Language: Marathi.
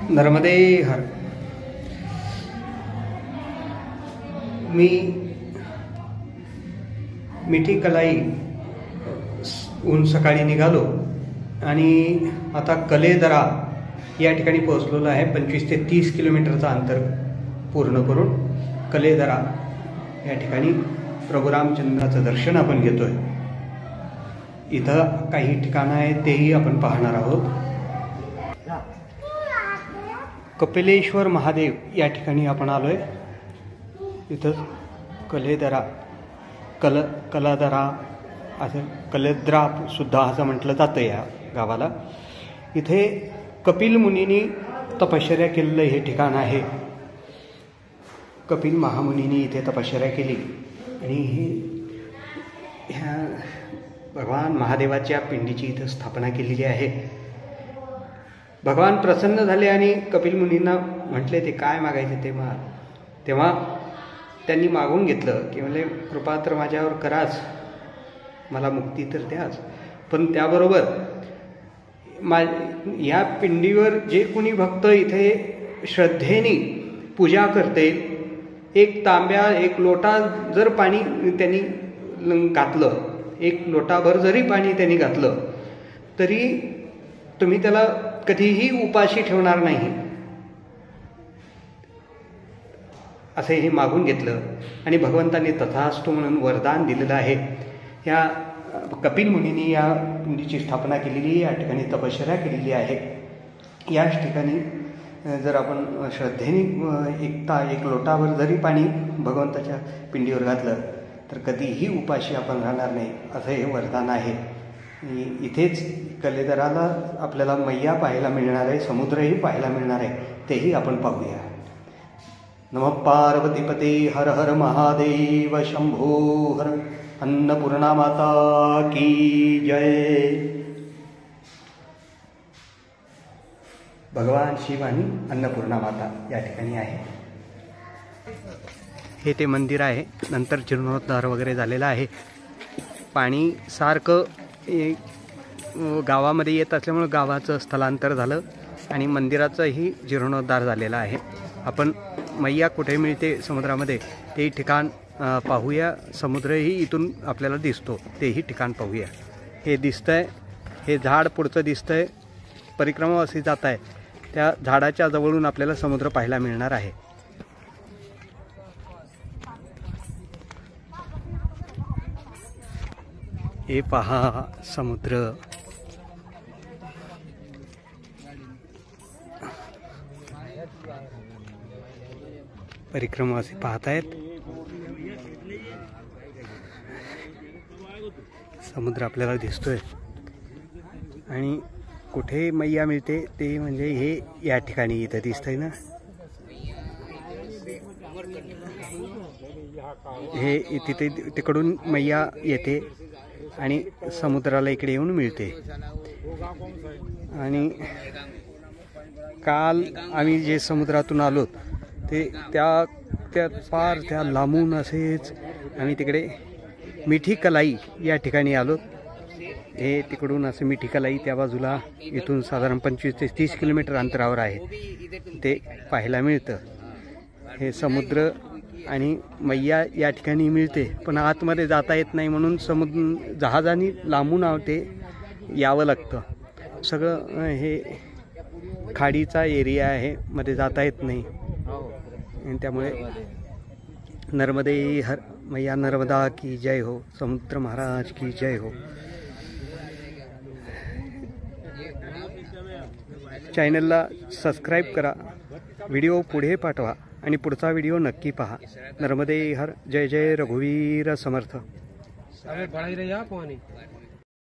नर्मदे हर। मी मिठी कलाई ऊन सकाळी निघालो आणि आता कलेदरा या ठिकाणी पोहोचलेलो आहे। 25 ते 30 किलोमीटरचा अंतर पूर्ण करून कलेदरा या ठिकाणी प्रभू रामचंद्राचं दर्शन आपण घेतोय। इथं काही ठिकाणं आहेत तेही आपण पाहणार आहोत। कपिलेश्वर महादेव या ठिकाणी आपण आलोय। इथं कलेदरा कलादरा असं कलेद्रा सुद्धा असं म्हटलं जातं या गावाला। इथे कपिल मुनींनी तपश्चर्या केलेलं हे ठिकाण आहे। कपिल महामुनींनी इथे तपश्चर्या केली आणि ह्या भगवान महादेवाच्या पिंडीची इथं स्थापना केलेली आहे। भगवान प्रसन्न झाले आणि कपिल मुनींना म्हटले ते काय मागायचे तेव्हा त्यांनी मागून घेतलं की म्हणजे कृपा तर माझ्यावर कराच, मला मुक्ती तर द्याच, पण त्याबरोबर या पिंडीवर जे कोणी भक्त इथे श्रद्धेने पूजा करते, एक तांब्या एक लोटा जर पाणी त्यांनी घातलं, एक लोटाभर जरी पाणी त्यांनी घातलं तरी तुम्ही त्याला कधीही उपाशी ठेवणार नाही, असे हे मागून घेतलं आणि भगवंतांनी तथास्तु म्हणून वरदान दिलेलं आहे। या कपिल मुनींनी या पिंडीची स्थापना केलेली, या ठिकाणी तपश्चर्या केलेली आहे। याच ठिकाणी जर आपण श्रद्धेने एक लोटावर जरी पाणी भगवंताच्या पिंडीवर घातलं तर कधीही उपाशी आपण राहणार नाही, असं हे वरदान आहे। इथेच कलेदराला आपल्याला मैया पाहायला मिळणार आहे, समुद्रही पाहायला मिळणार आहे, तेही आपण पाहूया। नमः पार्वतीपते हर हर महादेव शंभो हर। अन्नपूर्णा माता की जय। भगवान शिव आणि अन्नपूर्णा माता या ठिकाणी आहे। हे ते मंदिर आहे। नंतर जीर्णोद्धार वगैरे झालेला आहे। पाणी सारखं गावामध्ये येत असल्यामुळे गावाचं स्थलांतर झालं आणि मंदिराचाही जीर्णोद्धार झालेला आहे। आपण मैया कुठे मिळते समुद्रामध्ये ते ठिकाण पाहूया। समुद्रही इथून आपल्याला दिसतो, तेही ठिकाण पाहूया। हे दिसतंय, हे झाड पुढचं दिसतंय, परिक्रमावासी जात आहे, त्या झाडाच्या जवळून आपल्याला समुद्र पाहायला मिळणार आहे। हे पहा समुद्र, परिक्रमावासी पाहत आहेत। समुद्र आपल्याला दिसतोय आणि कुठे मैया मिळते ते म्हणजे हे या ठिकाणी इथं दिसतंय ना, हे तिथे तिकडून मैया येते आणि समुद्राला इकडे येऊन मिळते। आणि काल आम्ही जे समुद्रातून आलो ते त्या पार त्या लांबून असेच आम्ही तिकडे मिठी कलाई या ठिकाणी आलो। हे तिकडून असं मिठी कलाई त्या बाजूला इथून साधारण 25 ते 30 किलोमीटर अंतरावर आहे, ते पाहायला मिळतं। हे समुद्र आणि मैया या ठिकाणी मिळते, पण आतमध्ये जाता येत नाही म्हणून जहाजाने लांबून ते यावं लागतं। सगळं हे खाडीचा एरिया आहे, मध्ये जाता येत नाही, आणि त्यामुळे नर्मदे हर, मैया नर्मदा की जय हो, समुद्र महाराज की जय हो। चॅनलला सबस्क्राईब करा, व्हिडिओ पुढे पाठवा आणि पुढचा व्हिडिओ नक्की पहा। नर्मदे हर, जय जय रघुवीर समर्थ।